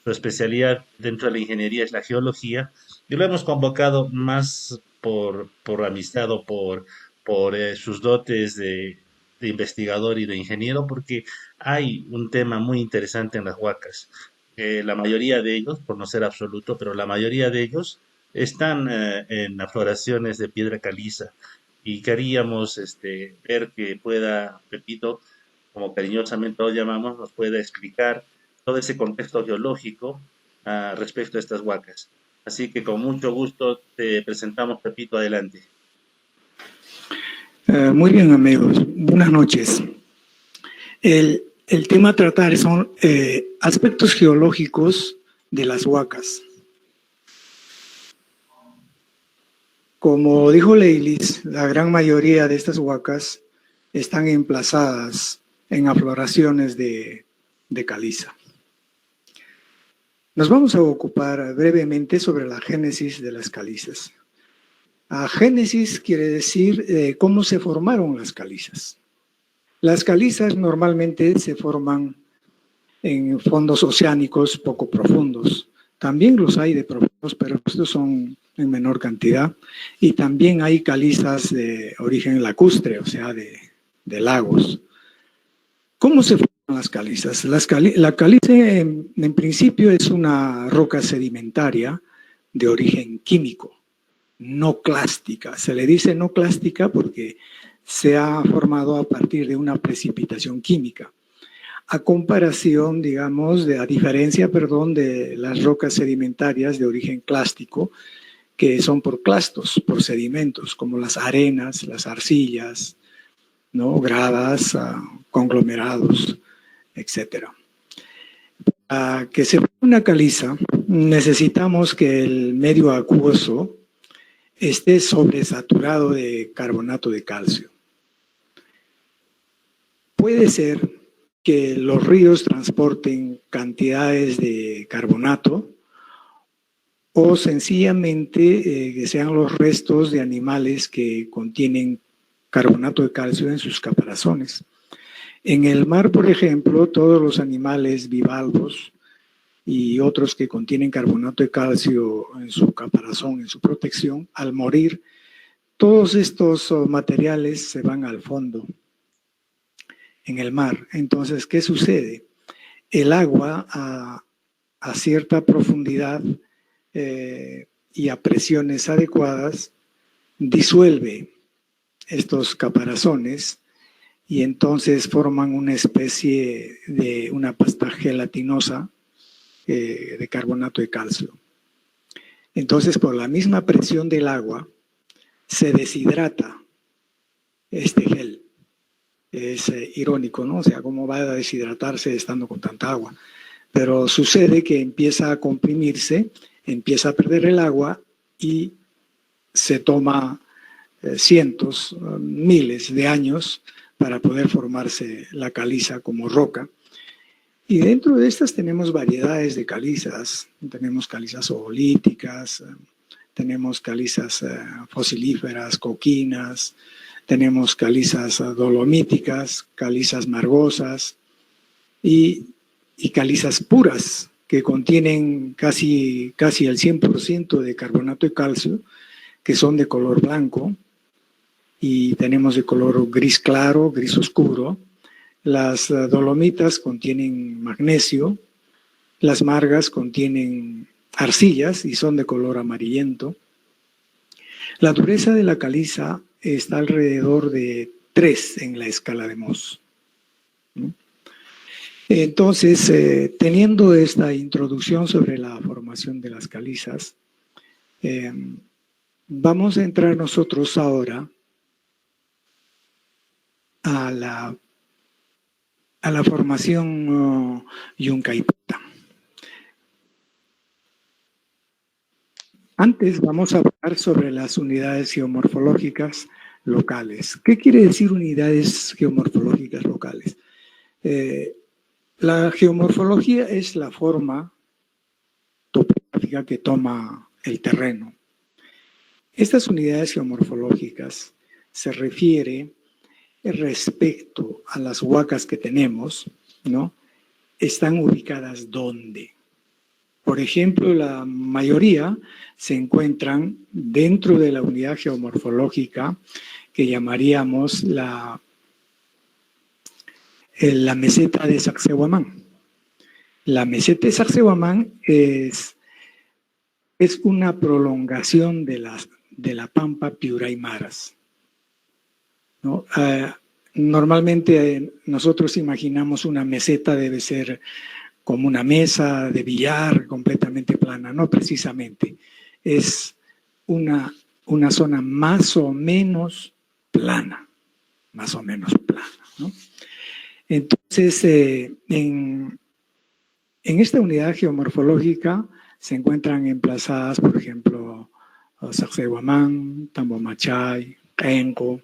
su especialidad dentro de la ingeniería es la geología, y lo hemos convocado más por amistad o por sus dotes de investigador y de ingeniero, porque hay un tema muy interesante en las huacas. La mayoría de ellos, por no ser absoluto, pero la mayoría de ellos están en afloraciones de piedra caliza y queríamos ver que pueda Pepito, como cariñosamente lo llamamos, nos pueda explicar todo ese contexto geológico respecto a estas huacas. Así que con mucho gusto te presentamos, Pepito, adelante. Muy bien, amigos. Buenas noches. El tema a tratar son aspectos geológicos de las huacas. Como dijo Leilis, la gran mayoría de estas huacas están emplazadas en afloraciones de caliza. Nos vamos a ocupar brevemente sobre la génesis de las calizas. Génesis quiere decir cómo se formaron las calizas. Las calizas normalmente se forman en fondos oceánicos poco profundos. También los hay de profundos, pero estos son en menor cantidad. Y también hay calizas de origen lacustre, o sea, de lagos. ¿Cómo se forman las calizas? La caliza en principio es una roca sedimentaria de origen químico, no clástica. Se le dice no clástica porque se ha formado a partir de una precipitación química. A comparación, digamos, a diferencia, perdón, de las rocas sedimentarias de origen clástico, que son por clastos, por sedimentos, como las arenas, las arcillas, ¿no? Gravas, conglomerados, etc. Para que se forme una caliza, necesitamos que el medio acuoso esté sobresaturado de carbonato de calcio. Puede ser que los ríos transporten cantidades de carbonato o sencillamente que sean los restos de animales que contienen carbonato de calcio en sus caparazones. En el mar, por ejemplo, todos los animales bivalvos y otros que contienen carbonato de calcio en su caparazón, en su protección, al morir, todos estos materiales se van al fondo en el mar. Entonces, ¿qué sucede? El agua a cierta profundidad y a presiones adecuadas disuelve estos caparazones y entonces forman una especie de una pasta gelatinosa de carbonato de calcio. Entonces, por la misma presión del agua, se deshidrata este gel. Es irónico, ¿no? O sea, ¿cómo va a deshidratarse estando con tanta agua? Pero sucede que empieza a comprimirse, empieza a perder el agua y se toma cientos, miles de años para poder formarse la caliza como roca. Y dentro de estas tenemos variedades de calizas. Tenemos calizas oolíticas, tenemos calizas fosilíferas, coquinas, tenemos calizas dolomíticas, calizas margosas y calizas puras que contienen casi el 100% de carbonato de calcio, que son de color blanco, y tenemos de color gris claro, gris oscuro. Las dolomitas contienen magnesio, las margas contienen arcillas y son de color amarillento. La dureza de la caliza está alrededor de 3 en la escala de Mohs. Entonces, teniendo esta introducción sobre la formación de las calizas, vamos a entrar nosotros ahora a la formación Yuncaipota. Antes vamos a hablar sobre las unidades geomorfológicas locales. ¿Qué quiere decir unidades geomorfológicas locales? La geomorfología es la forma topográfica que toma el terreno. Estas unidades geomorfológicas se refiere respecto a las huacas que tenemos, ¿no? Están ubicadas ¿dónde? Por ejemplo, la mayoría se encuentran dentro de la unidad geomorfológica que llamaríamos la meseta de Sacsayhuamán. La meseta de Sacsayhuamán es una prolongación de la pampa Piuraymaras, ¿no? Normalmente nosotros imaginamos una meseta debe ser como una mesa de billar completamente plana, no precisamente. Es una zona más o menos plana, ¿no? Entonces, en esta unidad geomorfológica se encuentran emplazadas, por ejemplo, Sacsayhuamán, Tambomachay, Qenco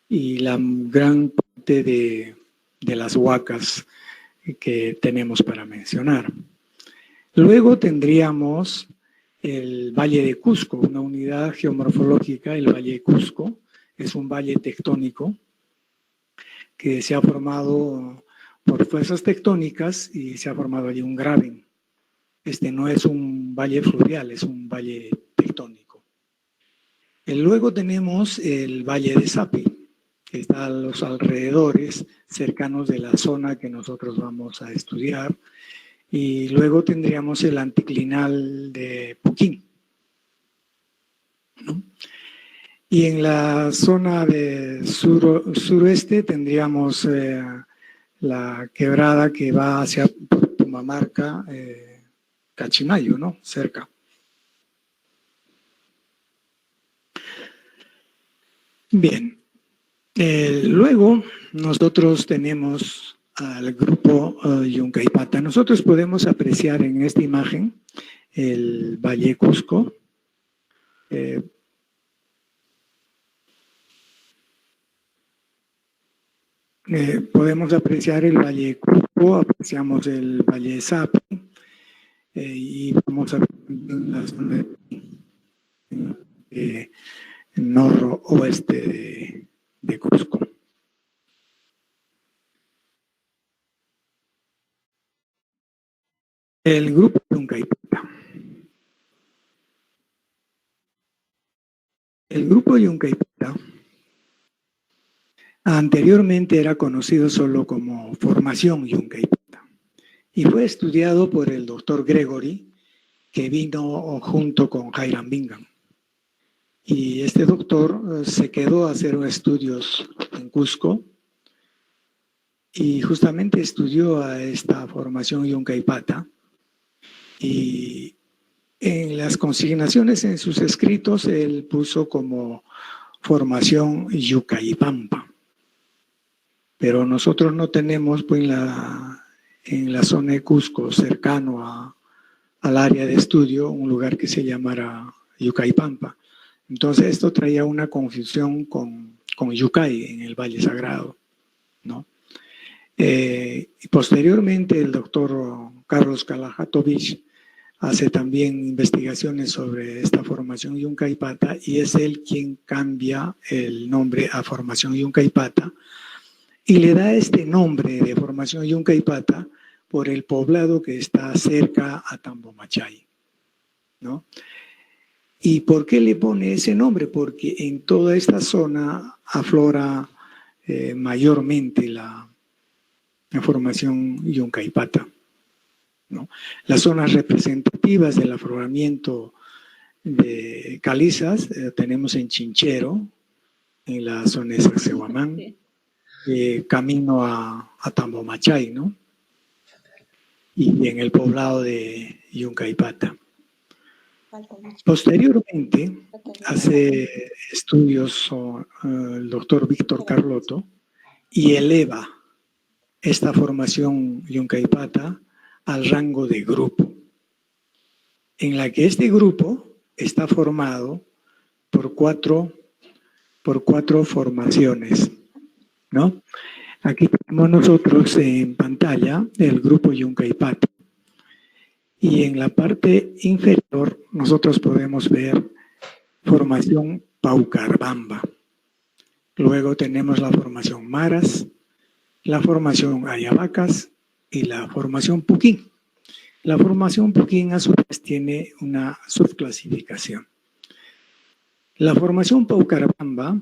y la gran parte de las huacas que tenemos para mencionar. Luego tendríamos el Valle de Cusco, una unidad geomorfológica. El Valle de Cusco es un valle tectónico que se ha formado por fuerzas tectónicas y se ha formado allí un graben. Este no es un valle fluvial, es un valle tectónico. Luego tenemos el Valle de Sapi, que está a los alrededores cercanos de la zona que nosotros vamos a estudiar. Y luego tendríamos el anticlinal de Puquín, ¿no? Y en la zona de suroeste tendríamos la quebrada que va hacia Pumamarca, Cachimayo, ¿no? Cerca. Bien. Luego nosotros tenemos al grupo Yuncaipata. Nosotros podemos apreciar en esta imagen el Valle Cusco. Podemos apreciar el Valle Cusco, apreciamos el Valle Sapi y vamos a ver la zona noroeste de Cusco. El grupo Yuncaipata. El grupo Yuncaipata anteriormente era conocido solo como Formación Yuncaipata y fue estudiado por el doctor Gregory, que vino junto con Jairam Bingham. Y este doctor se quedó a hacer estudios en Cusco y justamente estudió a esta Formación Yuncaipata. Y en las consignaciones en sus escritos él puso como Formación Yucaipampa. Pero nosotros no tenemos pues, en la zona de Cusco, cercano al área de estudio, un lugar que se llamara Yucaipampa. Entonces esto traía una confusión con Yucay en el Valle Sagrado, ¿no? Y posteriormente el doctor Carlos Kalajatovich hace también investigaciones sobre esta formación Yuncaipata y es él quien cambia el nombre a formación Yuncaipata y le da este nombre de formación Yuncaipata por el poblado que está cerca a Tambomachay, ¿no? ¿Y por qué le pone ese nombre? Porque en toda esta zona aflora mayormente la formación Yuncaipata, ¿no? Las zonas representativas del afloramiento de calizas tenemos en Chinchero, en la zona de Sacsayhuamán, camino a Tambomachay, ¿no? Y en el poblado de Yuncaipata. Posteriormente hace estudios el doctor Víctor Carlotto y eleva esta formación Yuncaipata al rango de grupo, en la que este grupo está formado por cuatro formaciones, ¿no? Aquí tenemos nosotros en pantalla el grupo Yuncaipata. Y en la parte inferior nosotros podemos ver formación Paucarbamba. Luego tenemos la formación Maras, la formación Ayabacas y la formación Puquín. La formación Puquín a su vez tiene una subclasificación. La formación Paucarabamba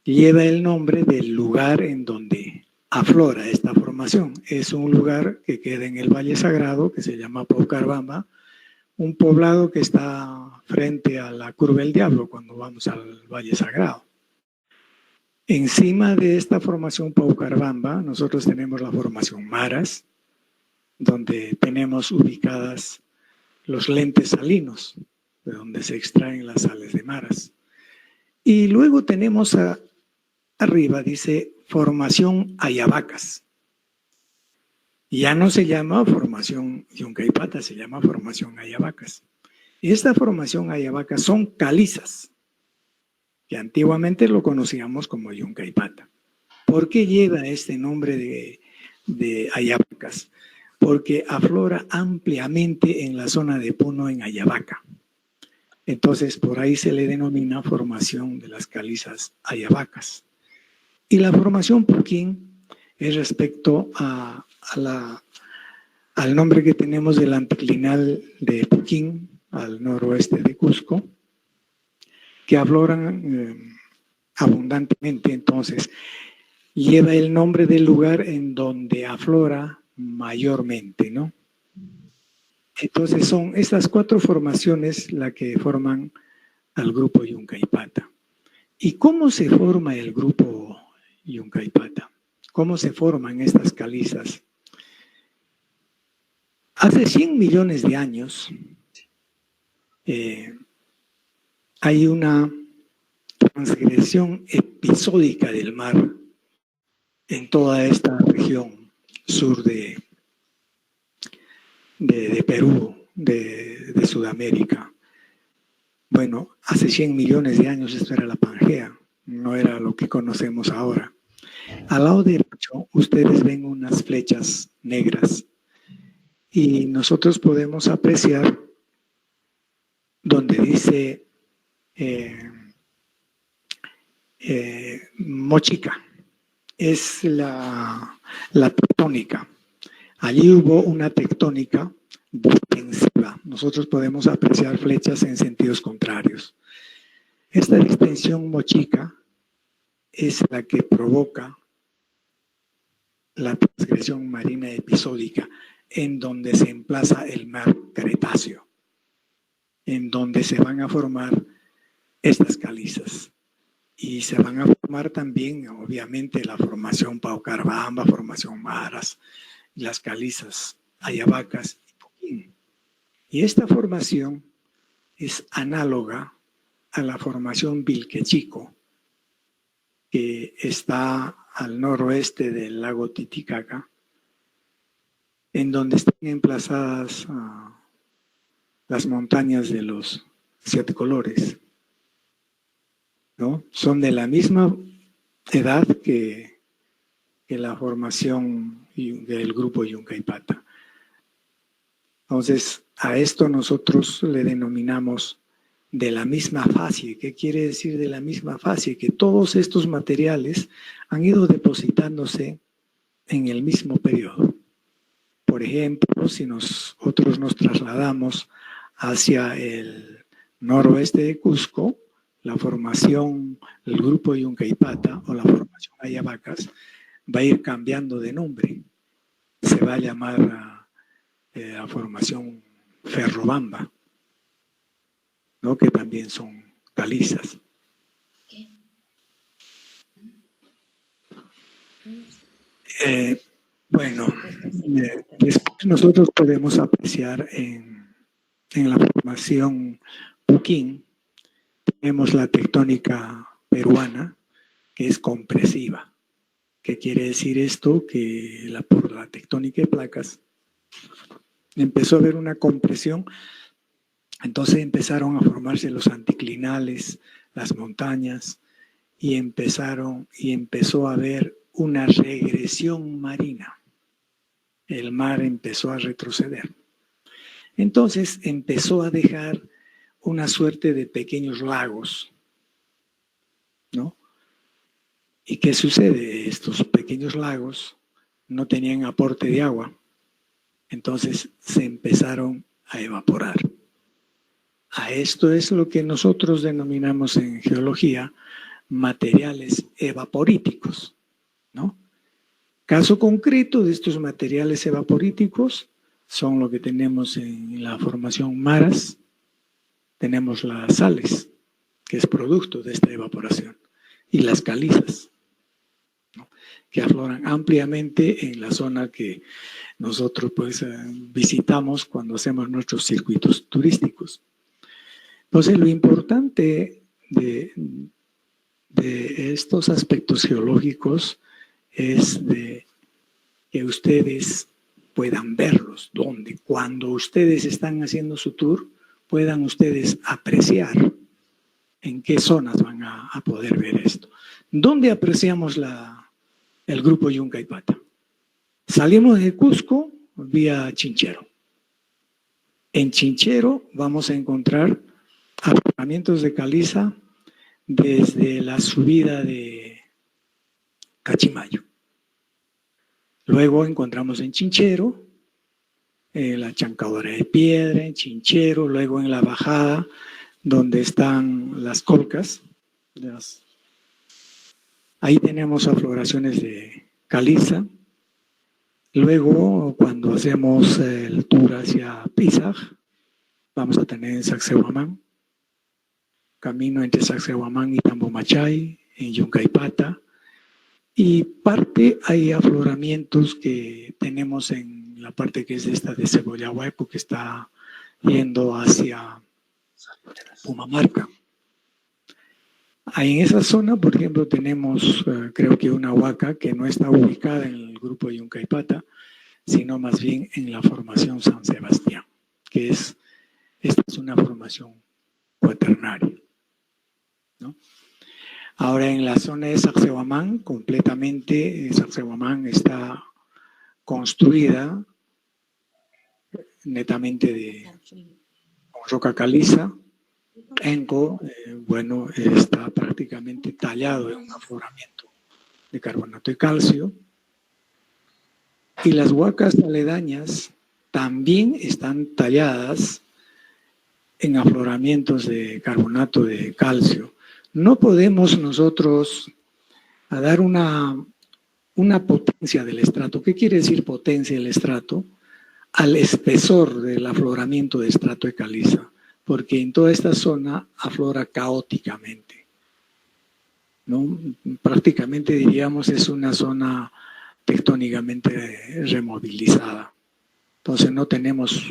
lleva el nombre del lugar en donde aflora esta formación. Es un lugar que queda en el Valle Sagrado, que se llama Paucarabamba, un poblado que está frente a la Curva del Diablo cuando vamos al Valle Sagrado. Encima de esta formación Paucarabamba, nosotros tenemos la formación Maras, donde tenemos ubicadas los lentes salinos, de donde se extraen las sales de maras. Y luego tenemos arriba, dice, formación Ayabacas. Ya no se llama formación Yuncaipata, se llama formación Ayabacas. Esta formación Ayabacas son calizas, que antiguamente lo conocíamos como Yuncaipata. ¿Por qué lleva este nombre de Ayabacas? Porque aflora ampliamente en la zona de Puno, en Ayabaca. Entonces, por ahí se le denomina formación de las calizas Ayabacas. Y la formación Puquín es respecto al nombre que tenemos del anticlinal de Puquín, al noroeste de Cusco, que afloran abundantemente. Entonces, lleva el nombre del lugar en donde aflora mayormente, ¿no? Entonces son estas 4 formaciones las que forman al grupo Yuncaipata. ¿Y cómo se forma el grupo Yuncaipata? ¿Cómo se forman estas calizas? Hace 100 millones de años hay una transgresión episódica del mar en toda esta región sur de Perú, de Sudamérica. Bueno, hace 100 millones de años esto era la Pangea, no era lo que conocemos ahora. Al lado derecho ustedes ven unas flechas negras y nosotros podemos apreciar donde dice Mochica, es la tectónica. Allí hubo una tectónica distensiva. Nosotros podemos apreciar flechas en sentidos contrarios. Esta distensión mochica es la que provoca la transgresión marina episódica, en donde se emplaza el mar Cretáceo, en donde se van a formar estas calizas. Y se van a formar también, obviamente, la formación Paucarabamba, formación Maras, las calizas Ayabacas y Puquín. Y esta formación es análoga a la formación Vilquechico, que está al noroeste del lago Titicaca, en donde están emplazadas las montañas de los 7 colores, ¿no? Son de la misma edad que la formación del grupo Yuncaipata. Entonces, a esto nosotros le denominamos de la misma fase. ¿Qué quiere decir de la misma fase? Que todos estos materiales han ido depositándose en el mismo periodo. Por ejemplo, si nosotros nos trasladamos hacia el noroeste de Cusco, la formación, el grupo Yuncaipata o la formación Ayabacas va a ir cambiando de nombre. Se va a llamar la formación Ferrobamba, ¿no? Que también son calizas. Bueno, después nosotros podemos apreciar en la formación Puquín, tenemos la tectónica peruana, que es compresiva. ¿Qué quiere decir esto? Que por la tectónica de placas empezó a haber una compresión, entonces empezaron a formarse los anticlinales, las montañas, y empezó a haber una regresión marina. El mar empezó a retroceder. Entonces empezó a dejar una suerte de pequeños lagos, ¿no? ¿Y qué sucede? Estos pequeños lagos no tenían aporte de agua. Entonces se empezaron a evaporar. A esto es lo que nosotros denominamos en geología materiales evaporíticos, ¿no? Caso concreto de estos materiales evaporíticos son lo que tenemos en la formación maras. Tenemos las sales, que es producto de esta evaporación, y las calizas, ¿no?, que afloran ampliamente en la zona que nosotros pues visitamos cuando hacemos nuestros circuitos turísticos. Entonces, lo importante de estos aspectos geológicos es de que ustedes puedan verlos, donde cuando ustedes están haciendo su tour, puedan ustedes apreciar en qué zonas van a poder ver esto. ¿Dónde apreciamos el grupo Yunkaipata? Salimos de Cusco vía Chinchero. En Chinchero vamos a encontrar afloramientos de caliza desde la subida de Cachimayo. Luego encontramos en Chinchero la chancadora de piedra, en Chinchero, luego en la bajada donde están las colcas. Ahí tenemos afloraciones de caliza. Luego, cuando hacemos el tour hacia Pisag, vamos a tener en Sacsayhuamán, camino entre Sacsayhuamán y Tambomachay, en Yunkaipata, y parte hay afloramientos que tenemos en la parte que es esta de Cebollahuaypo, que está yendo hacia Pumamarca. Ahí en esa zona, por ejemplo, tenemos creo que una huaca que no está ubicada en el grupo de Yunkaipata, sino más bien en la formación San Sebastián, que esta es una formación cuaternaria, ¿no? Ahora en la zona de Sacsayhuamán, completamente, Sacsayhuamán está construida netamente con roca caliza. Enco, bueno, está prácticamente tallado en un afloramiento de carbonato de calcio. Y las huacas aledañas también están talladas en afloramientos de carbonato de calcio. No podemos nosotros dar una potencia del estrato. ¿Qué quiere decir potencia del estrato? Al espesor del afloramiento de estrato de caliza, porque en toda esta zona aflora caóticamente, ¿no? Prácticamente diríamos es una zona tectónicamente removilizada. Entonces no tenemos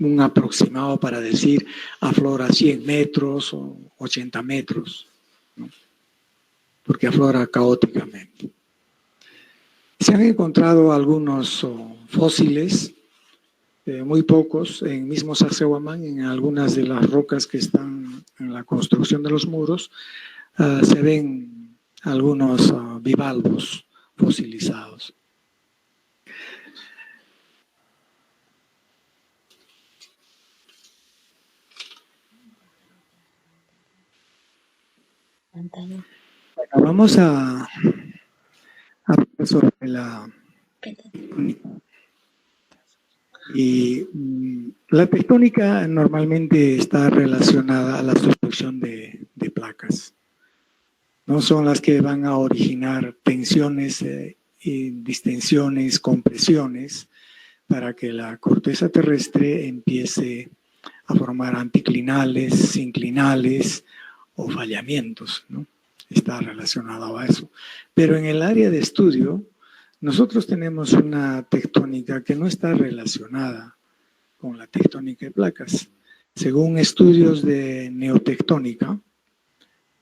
un aproximado para decir aflora 100 metros o 80 metros, ¿no?, porque aflora caóticamente. Se han encontrado algunos fósiles, muy pocos, en mismo Sacsayhuamán, en algunas de las rocas que están en la construcción de los muros, se ven algunos bivalvos fosilizados. Bueno, vamos a hablar sobre la tectónica. Y la tectónica normalmente está relacionada a la sustitución de placas. No son las que van a originar tensiones, y distensiones, compresiones, para que la corteza terrestre empiece a formar anticlinales, sinclinales o fallamientos, ¿no? Está relacionado a eso. Pero en el área de estudio, nosotros tenemos una tectónica que no está relacionada con la tectónica de placas. Según estudios de neotectónica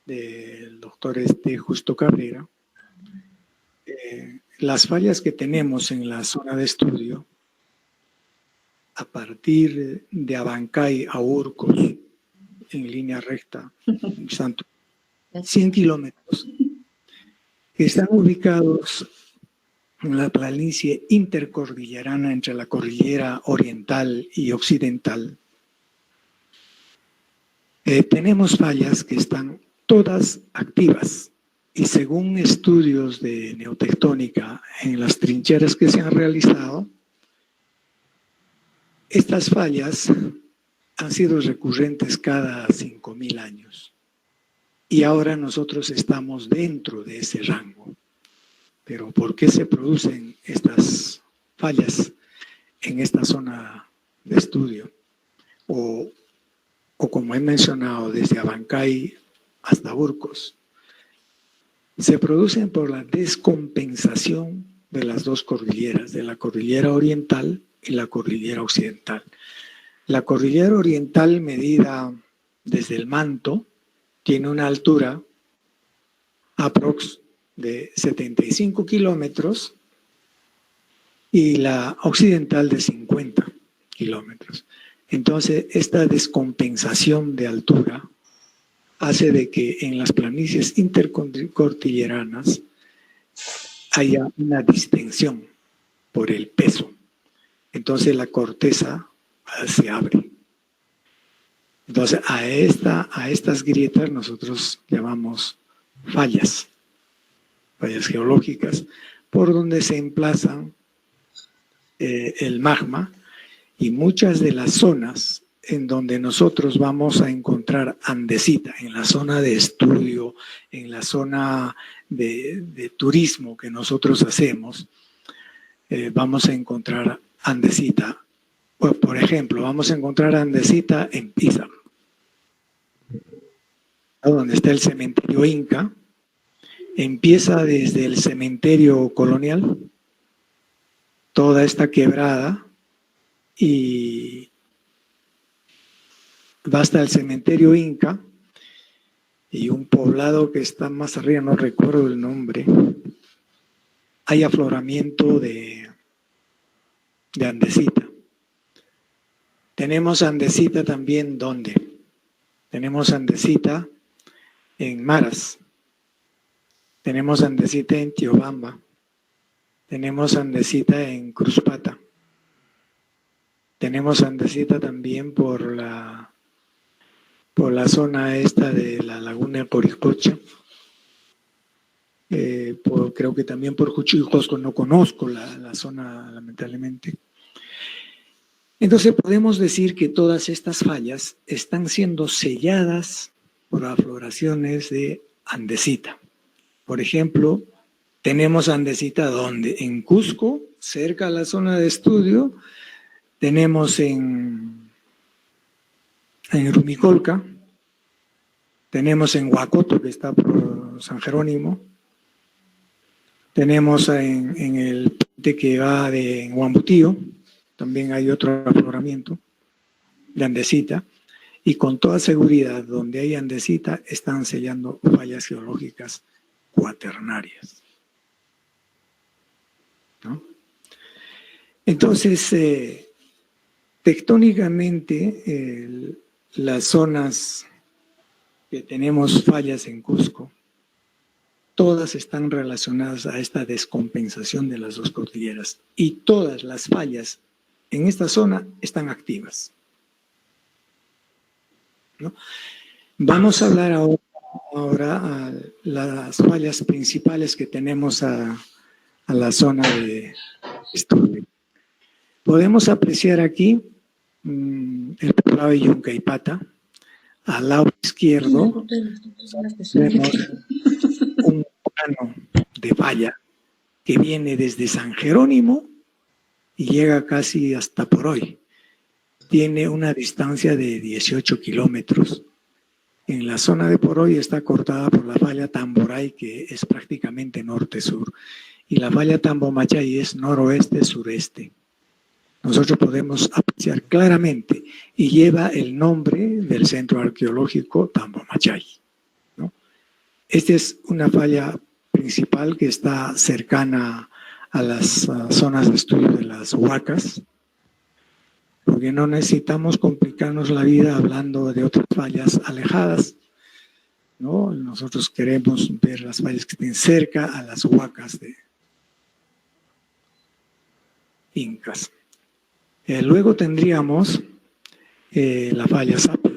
del doctor Justo Cabrera, las fallas que tenemos en la zona de estudio, a partir de Abancay a Urcos, en línea recta, 100 kilómetros, están ubicados en la planicie intercordillerana entre la cordillera oriental y occidental. Tenemos fallas que están todas activas y según estudios de neotectónica en las trincheras que se han realizado, Estas fallas han sido recurrentes cada 5.000 años y ahora nosotros estamos dentro de ese rango. Pero ¿por qué se producen estas fallas en esta zona de estudio? O como he mencionado, desde Abancay hasta Burcos, se producen por la descompensación de las dos cordilleras, de la cordillera oriental y la cordillera occidental. La cordillera oriental, medida desde el manto, tiene una altura aprox de 75 kilómetros y la occidental de 50 kilómetros. Entonces, esta descompensación de altura hace de que en las planicies intercordilleranas haya una distensión por el peso. Entonces, la corteza se abre. Entonces, a estas grietas nosotros llamamos fallas geológicas, por donde se emplazan el magma, y muchas de las zonas en donde nosotros vamos a encontrar andesita, en la zona de estudio, en la zona de turismo que nosotros hacemos, vamos a encontrar andesita. Por ejemplo, vamos a encontrar andesita en Pisa, donde está el cementerio Inca. Empieza desde el cementerio colonial, toda esta quebrada, y va hasta el cementerio Inca y un poblado que está más arriba, no recuerdo el nombre. Hay afloramiento de andesita. Tenemos andesita también, ¿dónde? Tenemos andesita en Maras. Tenemos andesita en Tiobamba. Tenemos andesita en Cruzpata. Tenemos andesita también por la zona esta de la laguna de Coricocha. Creo que también por Juchujosco, no conozco la zona, lamentablemente. Entonces podemos decir que todas estas fallas están siendo selladas por afloraciones de andesita. Por ejemplo, tenemos andesita ¿dónde? En Cusco, cerca a la zona de estudio. Tenemos en Rumicolca, tenemos en Huacoto, que está por San Jerónimo, tenemos en el puente que va de Huambutío, también hay otro afloramiento de andesita, y con toda seguridad, donde hay andesita, están sellando fallas geológicas cuaternarias, ¿no? Entonces, tectónicamente, las zonas que tenemos fallas en Cusco, todas están relacionadas a esta descompensación de las dos cordilleras, y todas las fallas en esta zona están activas, ¿no? Vamos a hablar ahora a las fallas principales que tenemos a la zona de estudio. Podemos apreciar aquí el poblado de Yuncaipata. Al lado izquierdo vemos un plano de falla que viene desde San Jerónimo y llega casi hasta Poroy. Tiene una distancia de 18 kilómetros. En la zona de Poroy está cortada por la falla Tamboray, que es prácticamente norte-sur, y la falla Tambomachay es noroeste-sureste. Nosotros podemos apreciar claramente, y lleva el nombre del centro arqueológico Tambomachay, ¿no? Esta es una falla principal que está cercana a las zonas de estudio de las huacas, porque no necesitamos complicarnos la vida hablando de otras fallas alejadas, ¿no? Nosotros queremos ver las fallas que estén cerca a las huacas de incas. Luego tendríamos la falla Sapi.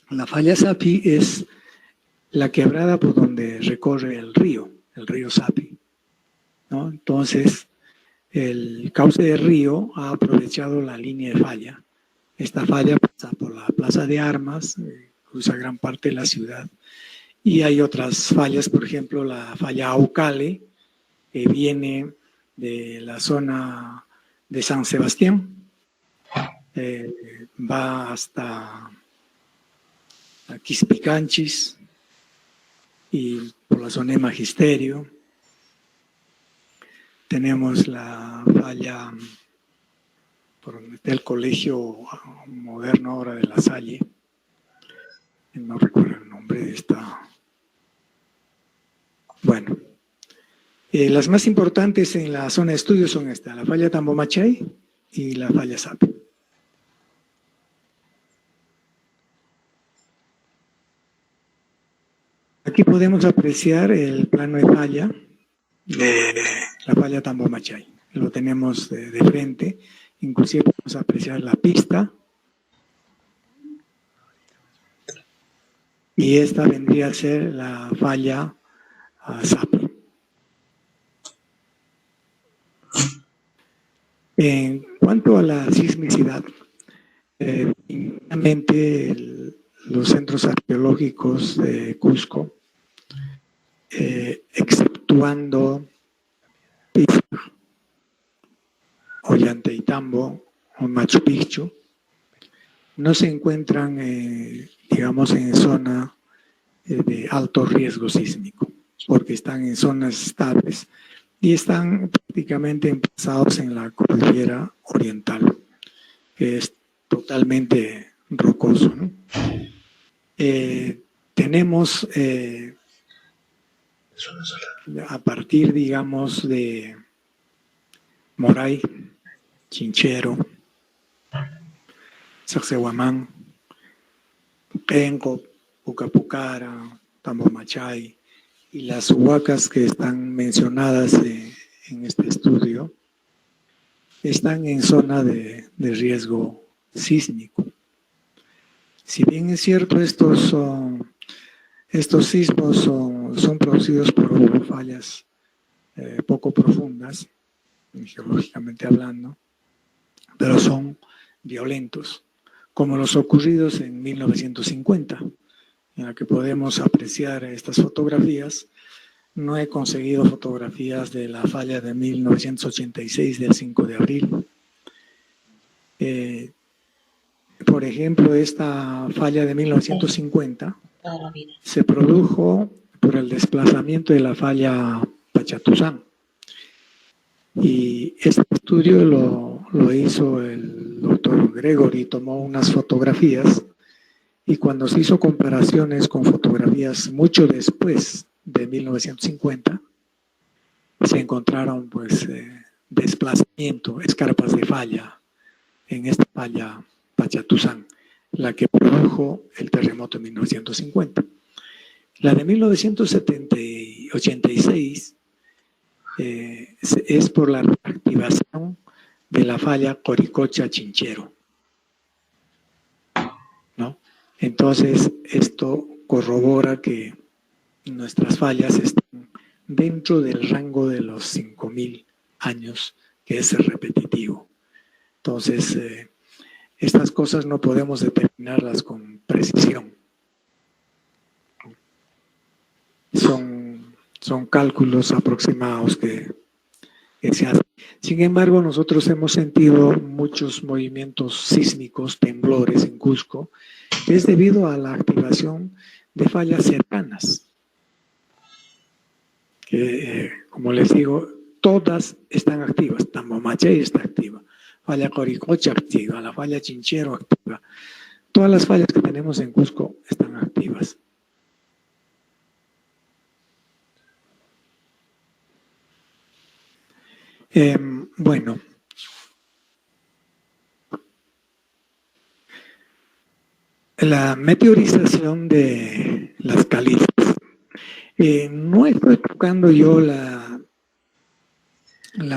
La falla Sapi es la quebrada por donde recorre el río Sapi, ¿no? Entonces, el cauce del río ha aprovechado la línea de falla. Esta falla pasa por la Plaza de Armas, cruza gran parte de la ciudad. Y hay otras fallas, por ejemplo, la falla Aucale, que viene de la zona de San Sebastián, va hasta Quispicanchis y por la zona de Magisterio. Tenemos la falla por donde está el colegio moderno ahora de La Salle. No recuerdo el nombre de esta. Bueno, las más importantes en la zona de estudio son esta, la falla Tambomachay y la falla Sape. Aquí podemos apreciar el plano de falla de la falla Tambomachay. Lo tenemos de frente, inclusive podemos apreciar la pista. Y esta vendría a ser la falla Sape. En cuanto a la sismicidad, definitivamente los centros arqueológicos de Cusco, exceptuando Pisac, Ollantaytambo o Machu Picchu, no se encuentran, digamos, en zona de alto riesgo sísmico, porque están en zonas estables y están prácticamente emplazados en la cordillera oriental, que es totalmente rocoso, ¿no? Tenemos a partir, digamos, de Moray, Chinchero, Sacsayhuamán, Penco, Pucapucara, Tambomachay y las huacas que están mencionadas en este estudio están en zona de riesgo sísmico. Si bien es cierto, estos sismos son producidos por fallas poco profundas, geológicamente hablando, pero son violentos, como los ocurridos en 1950, en la que podemos apreciar estas fotografías. No he conseguido fotografías de la falla de 1986 del 5 de abril. Por ejemplo, esta falla de 1950 se produjo por el desplazamiento de la falla Pachatuzán. Y este estudio lo hizo el doctor Gregory, tomó unas fotografías y cuando se hizo comparaciones con fotografías mucho después de 1950, se encontraron pues desplazamiento, escarpas de falla en esta falla Pachatuzán, la que produjo el terremoto en 1950. La de 1986 es por la reactivación de la falla Coricocha-Chinchero, ¿no? Entonces, esto corrobora que nuestras fallas están dentro del rango de los 5.000 años, que es repetitivo. Entonces, estas cosas no podemos determinarlas con precisión. Son cálculos aproximados que se hacen. Sin embargo, nosotros hemos sentido muchos movimientos sísmicos, temblores en Cusco, que es debido a la activación de fallas cercanas. Que, como les digo, todas están activas. Tambomachay está activa, falla Coricocha activa, la falla Chinchero activa. Todas las fallas que tenemos en Cusco están activas. Bueno, la meteorización de las calizas. No estoy tocando yo la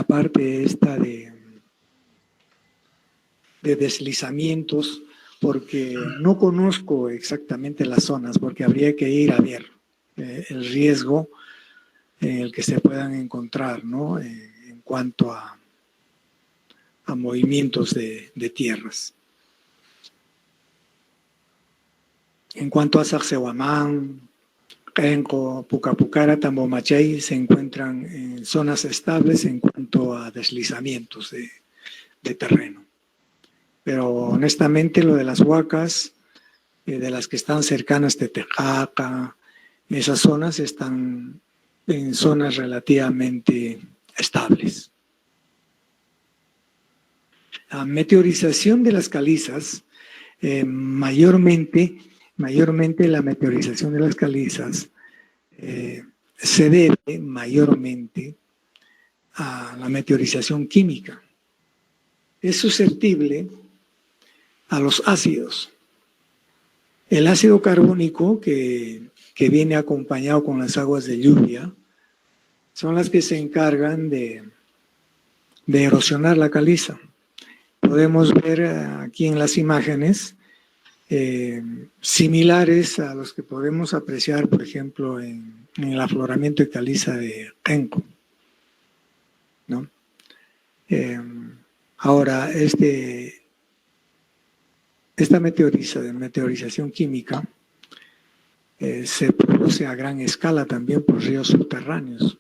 parte esta de deslizamientos, porque no conozco exactamente las zonas, porque habría que ir a ver el riesgo en el que se puedan encontrar, ¿no? En cuanto a movimientos de tierras. En cuanto a Sacsayhuamán, Renco, Pucapucara, Tambomachay se encuentran en zonas estables en cuanto a deslizamientos de terreno. Pero honestamente lo de las huacas, de las que están cercanas de Tejaca, esas zonas están en zonas relativamente estables. La meteorización de las calizas, mayormente la meteorización de las calizas se debe mayormente a la meteorización química. Es susceptible a los ácidos. El ácido carbónico que viene acompañado con las aguas de lluvia son las que se encargan de erosionar la caliza. Podemos ver aquí en las imágenes similares a los que podemos apreciar, por ejemplo, en el afloramiento de caliza de Renco, ¿no? Ahora, esta meteorización química se produce a gran escala también por ríos subterráneos.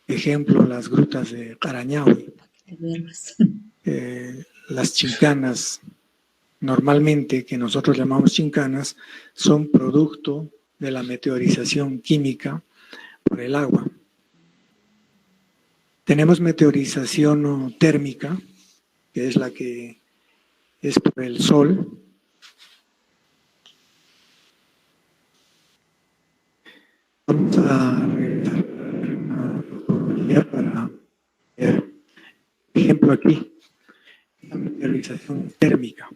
Ejemplo, las grutas de Carañahui. Las chincanas, normalmente, que nosotros llamamos chincanas, son producto de la meteorización química por el agua. Tenemos meteorización térmica, que es la que es por el sol. Vamos a regresar a la fotografía para ver, por ejemplo, aquí, la meteorización térmica.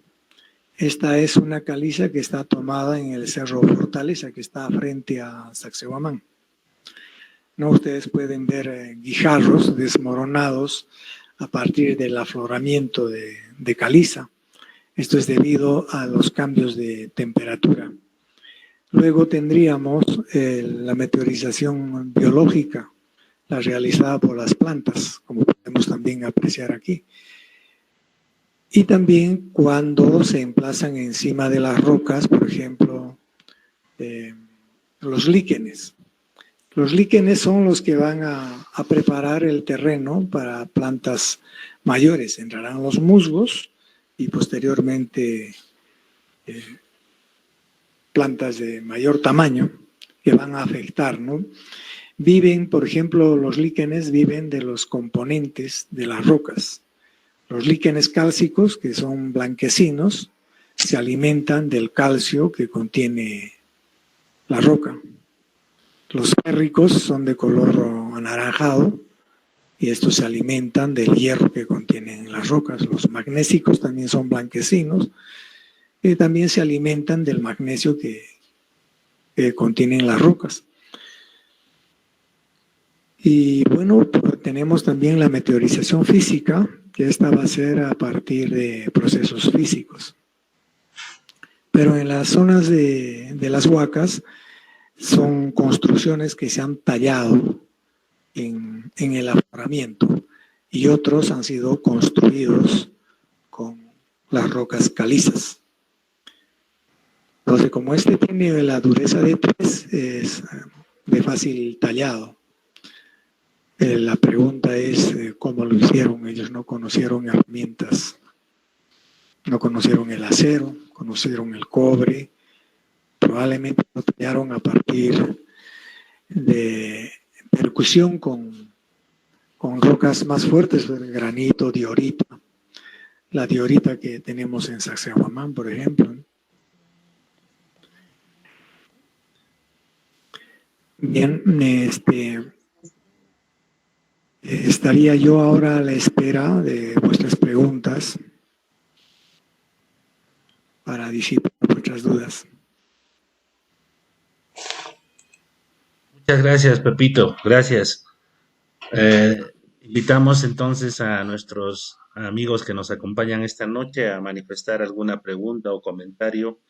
Esta es una caliza que está tomada en el Cerro Fortaleza, que está frente a Sacsayhuamán. ¿No? Ustedes pueden ver guijarros desmoronados a partir del afloramiento de caliza. Esto es debido a los cambios de temperatura. Luego tendríamos la meteorización biológica, la realizada por las plantas, como podemos también apreciar aquí. Y también cuando se emplazan encima de las rocas, por ejemplo, los líquenes. Los líquenes son los que van a preparar el terreno para plantas mayores. Entrarán los musgos y posteriormente plantas de mayor tamaño que van a afectar, ¿no? Viven, por ejemplo, los líquenes viven de los componentes de las rocas. Los líquenes cálcicos, que son blanquecinos, se alimentan del calcio que contiene la roca. Los férricos son de color anaranjado y estos se alimentan del hierro que contienen las rocas. Los magnésicos también son blanquecinos y también se alimentan del magnesio que contienen las rocas. Y bueno, tenemos también la meteorización física, que esta va a ser a partir de procesos físicos. Pero en las zonas de las huacas son construcciones que se han tallado en el afloramiento y otros han sido construidos con las rocas calizas. Entonces, como este tiene la dureza de 3, es de fácil tallado. La pregunta es cómo lo hicieron. Ellos no conocieron herramientas, no conocieron el acero, conocieron el cobre, probablemente lo tallaron a partir de percusión con rocas más fuertes, granito, diorita, la diorita que tenemos en Sacsayhuamán, por ejemplo. Bien, estaría yo ahora a la espera de vuestras preguntas para disipar vuestras dudas. Muchas gracias, Pepito. Gracias. Invitamos entonces a nuestros amigos que nos acompañan esta noche a manifestar alguna pregunta o comentario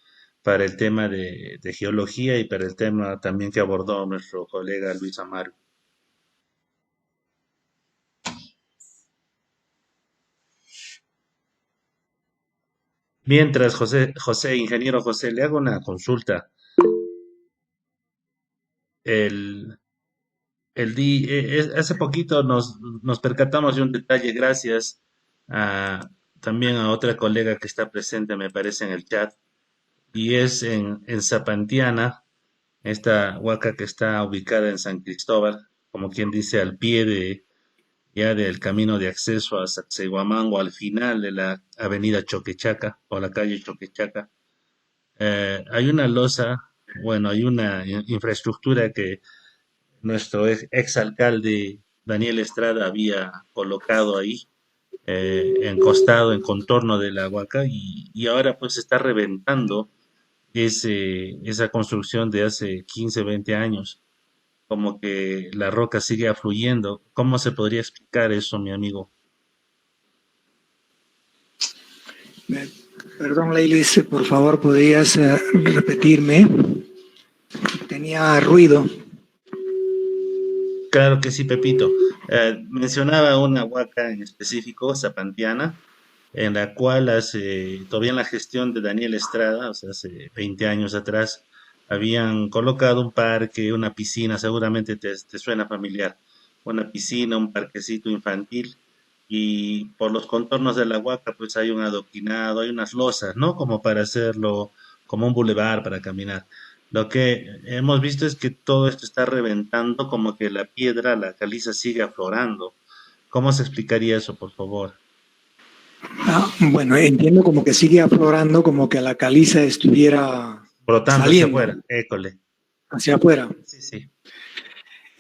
para el tema de geología y para el tema también que abordó nuestro colega Luis Amaro. Mientras, ingeniero José, le hago una consulta. El, hace poquito nos percatamos de un detalle gracias a, también a otra colega que está presente, me parece, en el chat, y es en Zapantiana, esta huaca que está ubicada en San Cristóbal, como quien dice, al pie ya del camino de acceso a Sacsayhuamán, al final de la avenida Choquechaca o la calle Choquechaca. Hay una losa, bueno, hay una infraestructura que nuestro exalcalde Daniel Estrada había colocado ahí, encostado en contorno de la Huaca, y ahora pues se está reventando esa construcción de hace 15, 20 años, como que la roca sigue afluyendo. ¿Cómo se podría explicar eso, mi amigo? Eh, Perdón, Leilis, por favor, ¿podrías repetirme? Tenía ruido. Claro que sí, Pepito. Mencionaba una huaca en específico, Zapantiana, en la cual todavía en la gestión de Daniel Estrada, o sea, hace 20 años atrás, habían colocado un parque, una piscina, seguramente te suena familiar, una piscina, un parquecito infantil, y por los contornos de la huaca, pues hay un adoquinado, hay unas losas, ¿no? Como para hacerlo, como un bulevar para caminar. Lo que hemos visto es que todo esto está reventando, como que la piedra, la caliza sigue aflorando. ¿Cómo se explicaría eso, por favor? Bueno, entiendo como que sigue aflorando, como que la caliza estuviera Brotando hacia saliendo afuera, école. hacia afuera. Sí, sí.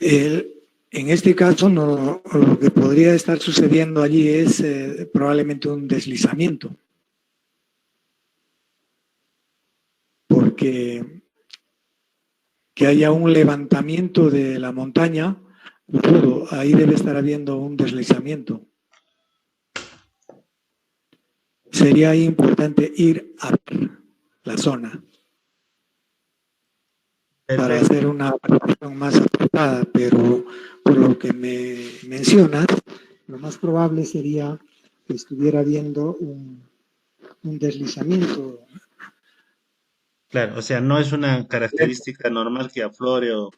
El- en este caso, no, lo que podría estar sucediendo allí es probablemente un deslizamiento, porque que haya un levantamiento de la montaña, dudo, ahí debe estar habiendo un deslizamiento. Sería importante ir a ver la zona para Perfecto. hacer una apreciación más acertada, pero por lo que me mencionas, lo más probable sería que estuviera habiendo un deslizamiento. Claro, o sea, no es una característica normal que aflore o...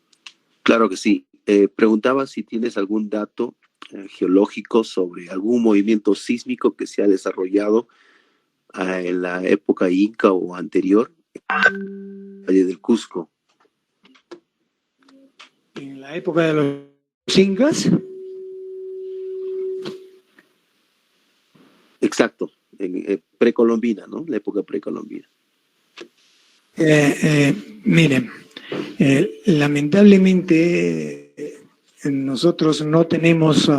Claro que sí. Preguntaba si tienes algún dato geológico sobre algún movimiento sísmico que se ha desarrollado en la época inca o anterior, Valle del Cusco. En la época de los incas, Exacto, en precolombina, ¿no? La época precolombina. miren, lamentablemente nosotros no tenemos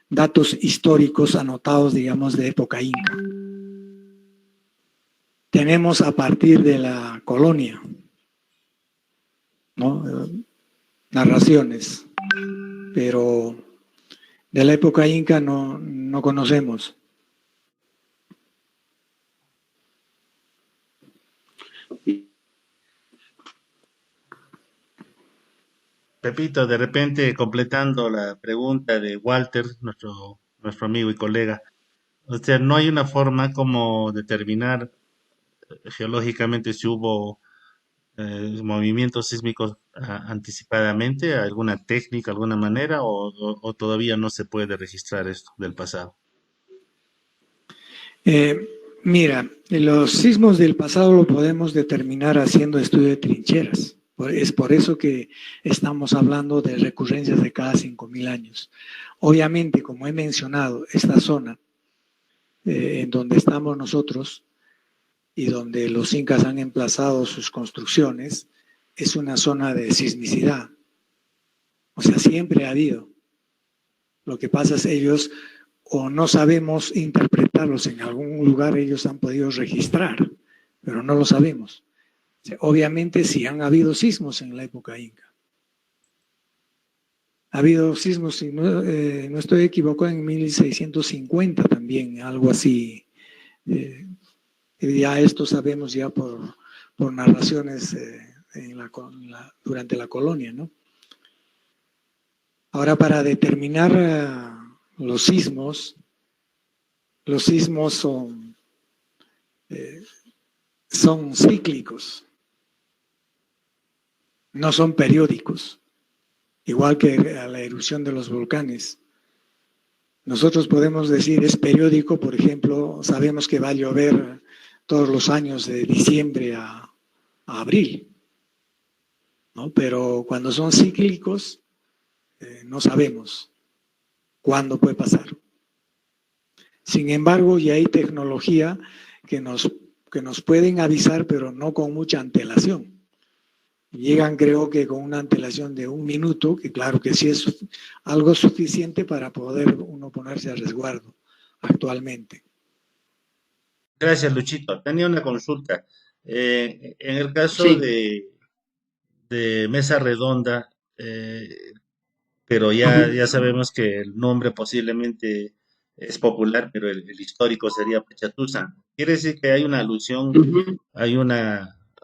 datos históricos anotados, digamos, de época inca. Tenemos a partir de la colonia, ¿no? Narraciones, pero de la época inca no conocemos. Pepito, de repente, completando la pregunta de Walter, nuestro amigo y colega, o sea, no hay una forma como determinar geológicamente si hubo movimientos sísmicos anticipadamente, alguna técnica, alguna manera, o todavía no se puede registrar esto del pasado. Mira, los sismos del pasado lo podemos determinar haciendo estudio de trincheras. Es por eso que estamos hablando de recurrencias de cada 5.000 años. Obviamente, como he mencionado, esta zona en donde estamos nosotros y donde los incas han emplazado sus construcciones, es una zona de sismicidad. O sea, siempre ha habido. Lo que pasa es ellos o no sabemos interpretarlos, en algún lugar ellos han podido registrar, pero no lo sabemos. O sea, obviamente sí han habido sismos en la época inca. Ha habido sismos, si no estoy equivocado, en 1650 también, algo así. Ya esto sabemos ya por narraciones durante la colonia, ¿no? Ahora, para determinar los sismos son son cíclicos, no son periódicos, igual que a la erupción de los volcanes. Nosotros podemos decir es periódico, por ejemplo, sabemos que va a llover todos los años de diciembre a abril, ¿no? Pero cuando son cíclicos, no sabemos cuándo puede pasar. Sin embargo, ya hay tecnología que nos pueden avisar, pero no con mucha antelación. Llegan, creo que con una antelación de 1 minuto, que claro que sí es algo suficiente para poder uno ponerse a resguardo actualmente. Gracias, Luchito. Tenía una consulta. En el caso Sí. de Mesa Redonda, pero ya sabemos que el nombre posiblemente es popular, pero el histórico sería Pachatusa. ¿Quiere decir que hay una alusión, Ujú. hay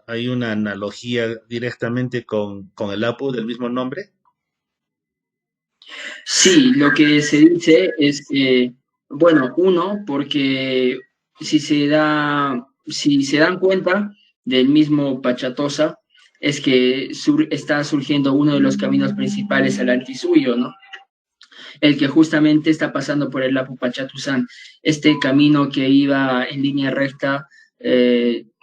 hay una analogía directamente con el Apu del mismo nombre? Sí, lo que se dice es que, bueno, uno, porque si se dan cuenta del mismo Pachatosa, es que está surgiendo uno de los caminos principales al Antisuyo, ¿no? El que justamente está pasando por el Lapu Pachatuzán, este camino que iba en línea recta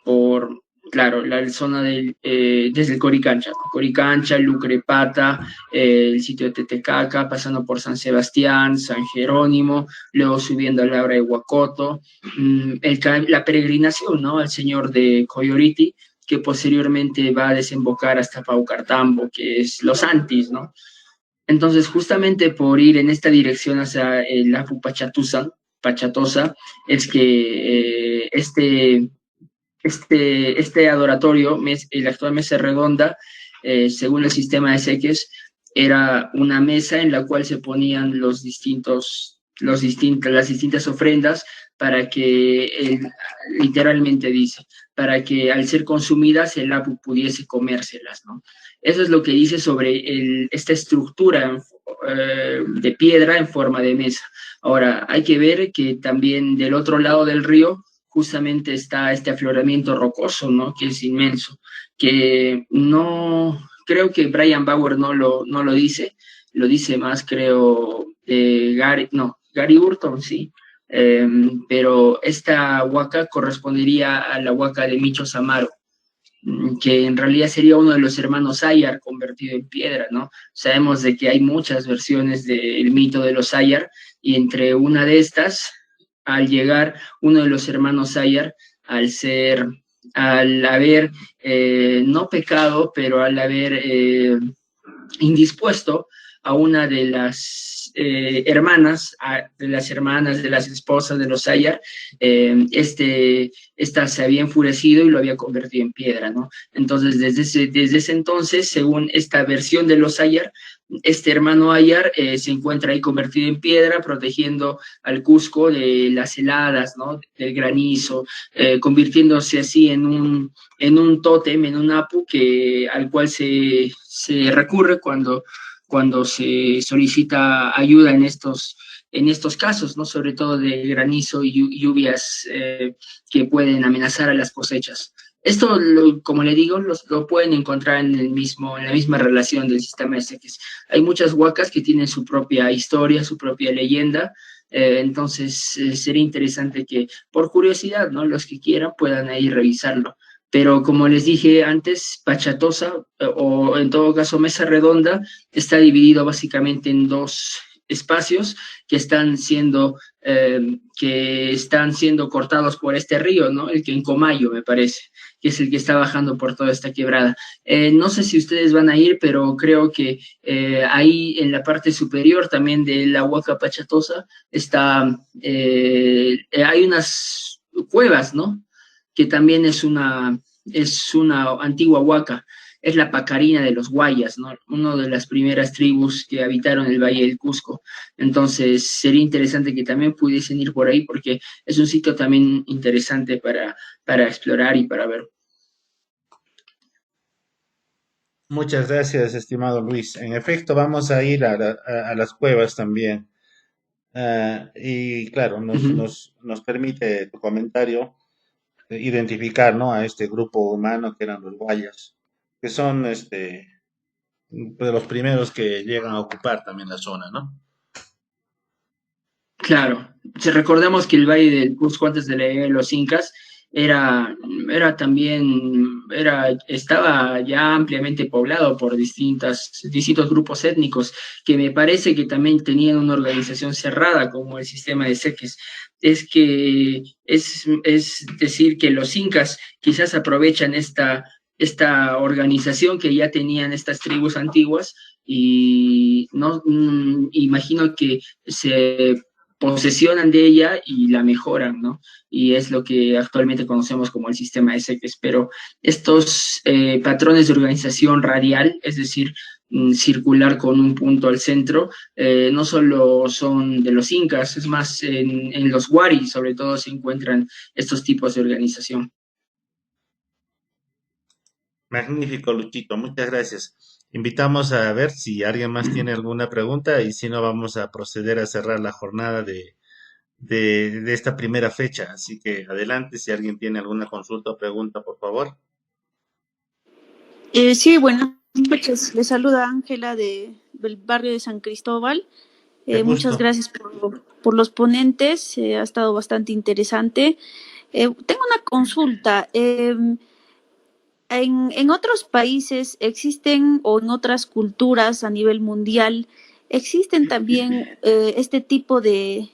por, claro, la zona desde el Coricancha, ¿no? Coricancha, Lucrepata, el sitio de Tetecaca, pasando por San Sebastián, San Jerónimo, luego subiendo a la Abra de Huacoto, la peregrinación, ¿no? Al Señor de Coyoriti, que posteriormente va a desembocar hasta Paucartambo, que es Los Antis, ¿no? Entonces, justamente por ir en esta dirección hacia la Pachatosa, es que este adoratorio, el actual mesa redonda, según el sistema de Seques, era una mesa en la cual se ponían las distintas ofrendas para que, literalmente dice, para que al ser consumidas el Apu pudiese comérselas, ¿no? Eso es lo que dice sobre esta estructura de piedra en forma de mesa. Ahora, hay que ver que también del otro lado del río justamente está este afloramiento rocoso, ¿no? Que es inmenso, que no, creo que Brian Bauer no lo dice, lo dice más, creo, Gary Burton, sí. Pero esta huaca correspondería a la huaca de Micho Samaro, que en realidad sería uno de los hermanos Ayar convertido en piedra, ¿no? Sabemos de que hay muchas versiones del mito de los Ayar, y entre una de estas, al llegar uno de los hermanos Ayar, al haber no pecado, pero al haber indispuesto a una de las de las esposas de los Ayar, esta se había enfurecido y lo había convertido en piedra, ¿no? Entonces, desde ese entonces, según esta versión de los Ayar, este hermano Ayar se encuentra ahí convertido en piedra, protegiendo al Cusco de las heladas, ¿no? Del granizo, convirtiéndose así en un tótem, en un apu al cual se recurre cuando se solicita ayuda en estos casos, ¿no? Sobre todo de granizo y lluvias que pueden amenazar a las cosechas. Esto, como le digo, lo pueden encontrar en la misma relación del sistema de seques. Hay muchas huacas que tienen su propia historia, su propia leyenda. Entonces, sería interesante que, por curiosidad, ¿no? Los que quieran puedan ahí revisarlo. Pero como les dije antes, Pachatosa, o en todo caso Mesa Redonda, está dividido básicamente en dos espacios que están siendo cortados por este río, ¿no? El Quencomayo, me parece, que es el que está bajando por toda esta quebrada. No sé si ustedes van a ir, pero creo que ahí en la parte superior también de la Huaca Pachatosa hay unas cuevas, ¿no? Que también es una antigua huaca, es la Pacarina de los Guayas, ¿no? Una de las primeras tribus que habitaron el Valle del Cusco. Entonces, sería interesante que también pudiesen ir por ahí, porque es un sitio también interesante para explorar y para ver. Muchas gracias, estimado Luis. En efecto, vamos a ir a las cuevas también. Y claro, Uh -huh. nos permite tu comentario identificar, ¿no? A este grupo humano que eran los guayas, que son de los primeros que llegan a ocupar también la zona, ¿no? Claro, si recordemos que el Valle del Cusco antes de la llegada de los incas era también, estaba ya ampliamente poblado por distintos grupos étnicos que me parece que también tenían una organización cerrada como el sistema de seques. Es decir, que los incas quizás aprovechan esta organización que ya tenían estas tribus antiguas y no imagino que se posesionan de ella y la mejoran, ¿no? Y es lo que actualmente conocemos como el sistema de seques. Pero estos patrones de organización radial, es decir, circular con un punto al centro, no solo son de los incas, es más, en los wari sobre todo se encuentran estos tipos de organización. Magnífico, Luchito, muchas gracias. Invitamos a ver si alguien más tiene alguna pregunta y si no, vamos a proceder a cerrar la jornada de esta primera fecha. Así que adelante, si alguien tiene alguna consulta o pregunta, por favor. Sí, buenas noches. Le saluda Ángela del barrio de San Cristóbal. Qué Muchas gusto. gracias por los ponentes. Ha estado bastante interesante. Tengo una consulta. En otros países existen, o en otras culturas a nivel mundial, existen también este tipo de,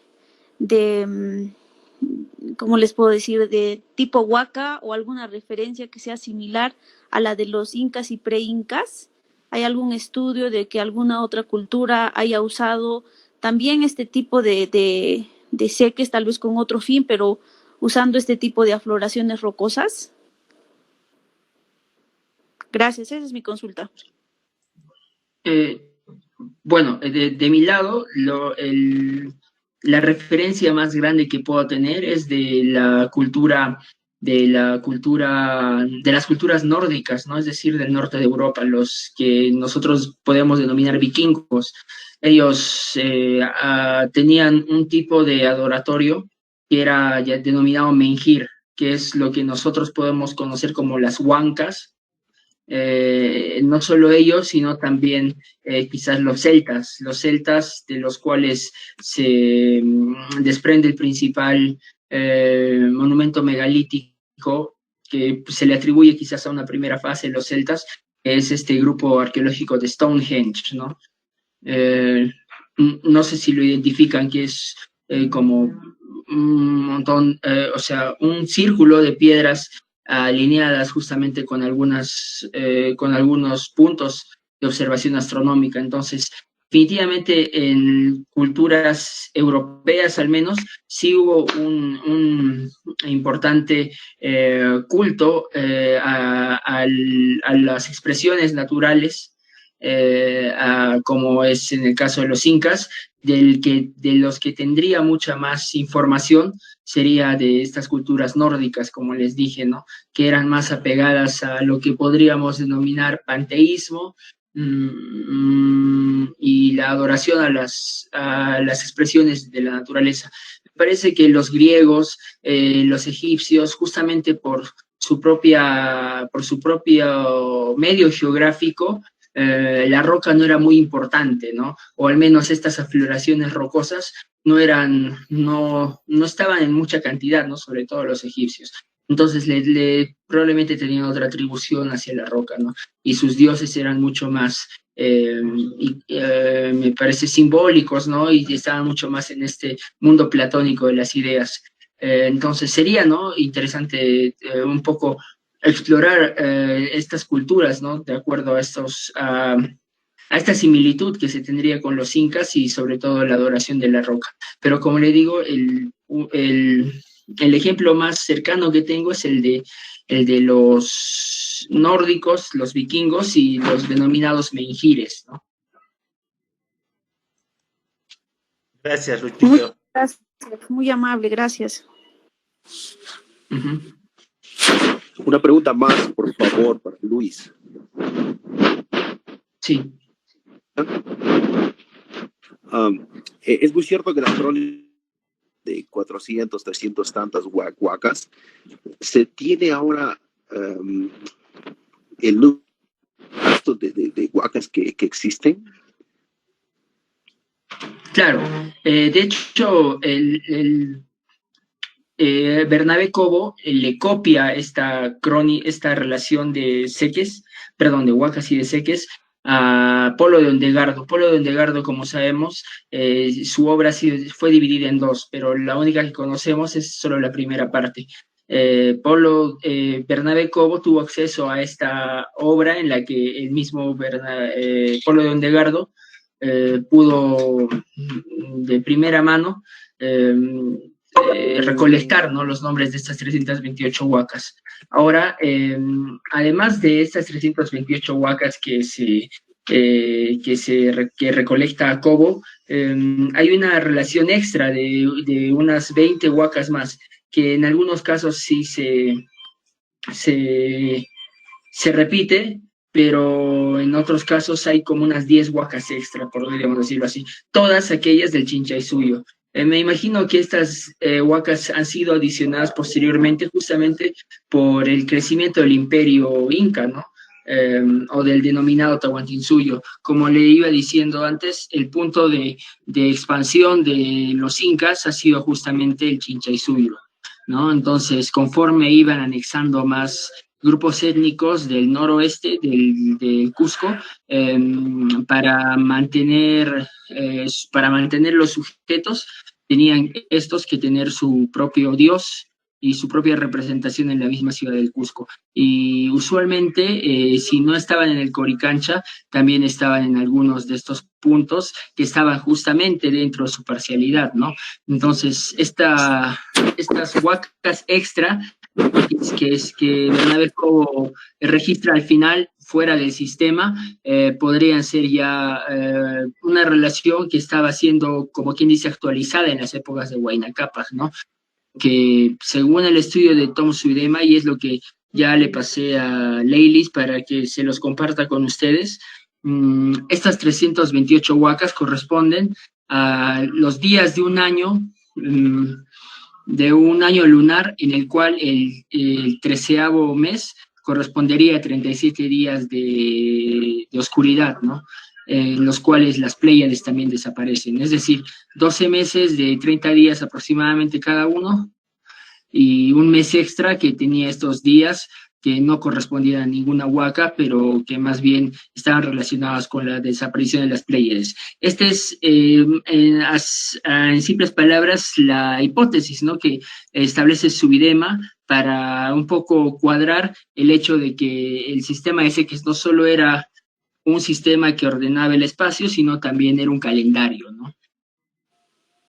¿cómo les puedo decir?, de tipo huaca o alguna referencia que sea similar a la de los incas y pre-incas. ¿Hay algún estudio de que alguna otra cultura haya usado también este tipo de seques, tal vez con otro fin, pero usando este tipo de afloraciones rocosas? Gracias, esa es mi consulta. Eh, bueno, de mi lado, la referencia más grande que puedo tener es de las culturas nórdicas, ¿no? Es decir, del norte de Europa, los que nosotros podemos denominar vikingos. Ellos tenían un tipo de adoratorio que era ya denominado menhir, que es lo que nosotros podemos conocer como las huancas. No solo ellos, sino también quizás los celtas de los cuales se desprende el principal monumento megalítico que se le atribuye quizás a una primera fase de los celtas, que es este grupo arqueológico de Stonehenge, ¿no? Eh, no sé si lo identifican, que es como un montón, o sea, un círculo de piedras alineadas justamente con algunos puntos de observación astronómica. Entonces, definitivamente en culturas europeas al menos, sí hubo un importante culto a las expresiones naturales, como es en el caso de los incas, de los que tendría mucha más información sería de estas culturas nórdicas, como les dije, ¿no? Que eran más apegadas a lo que podríamos denominar panteísmo, y la adoración a las expresiones de la naturaleza. Me parece que los griegos, los egipcios, justamente por su propio medio geográfico, la roca no era muy importante, ¿no? O al menos estas afloraciones rocosas no estaban en mucha cantidad, ¿no? Sobre todo los egipcios. Entonces probablemente tenían otra atribución hacia la roca, ¿no? Y sus dioses eran mucho más, me parece, simbólicos, ¿no? Y estaban mucho más en este mundo platónico de las ideas. Entonces sería, ¿no? Interesante un poco explorar estas culturas, ¿no? De acuerdo a esta similitud que se tendría con los incas y sobre todo la adoración de la roca. Pero como le digo, el ejemplo más cercano que tengo es el de los nórdicos, los vikingos y los denominados menhires, ¿no? Gracias, Muy Luchito. gracias, muy amable, gracias. Uh-huh. Una pregunta más, por favor, para Luis. Sí. Es muy cierto que las crónicas de 400, 300 tantas huacas. ¿Se tiene ahora el número de huacas que existen? Claro, de hecho, Bernabé Cobo le copia esta relación de seques, perdón, de huacas y de seques, a Polo de Ondegardo. Polo de Ondegardo, como sabemos, su obra fue dividida en dos, pero la única que conocemos es solo la primera parte. Bernabé Cobo tuvo acceso a esta obra en la que el mismo Polo de Ondegardo pudo de primera mano recolectar, ¿no?, los nombres de estas 328 huacas. Ahora, además de estas 328 huacas que recolecta Cobo, hay una relación extra de unas 20 huacas más, que en algunos casos sí se repite, pero en otros casos hay como unas 10 huacas extra, podríamos decirlo así, todas aquellas del Chinchaysuyo. Me imagino que estas huacas han sido adicionadas posteriormente justamente por el crecimiento del imperio inca, ¿no? O del denominado Tahuantinsuyo. Como le iba diciendo antes, el punto de expansión de los incas ha sido justamente el Chinchaysuyo, ¿no? Entonces, conforme iban anexando más grupos étnicos del noroeste del Cusco, para mantener los sujetos, tenían estos que tener su propio dios y su propia representación en la misma ciudad del Cusco. Y usualmente, si no estaban en el Coricancha, también estaban en algunos de estos puntos que estaban justamente dentro de su parcialidad, ¿no? Entonces, estas huacas extra que Bernabé Cobo registra al final fuera del sistema, podrían ser ya una relación que estaba siendo, como quien dice, actualizada en las épocas de Huayna Capac, ¿no? Que según el estudio de Tom Suidema, y es lo que ya le pasé a Leilis para que se los comparta con ustedes, estas 328 huacas corresponden a los días de un año lunar, en el cual el 13º mes correspondería a 37 días de oscuridad, ¿no? En los cuales las Pléyades también desaparecen. Es decir, 12 meses de 30 días aproximadamente cada uno, y un mes extra que tenía estos días que no correspondían a ninguna huaca, pero que más bien estaban relacionadas con la desaparición de las Pléyades. Esta es, en simples palabras, la hipótesis, ¿no?, que establece Subidema para un poco cuadrar el hecho de que el sistema ese, que no solo era un sistema que ordenaba el espacio, sino también era un calendario, ¿no?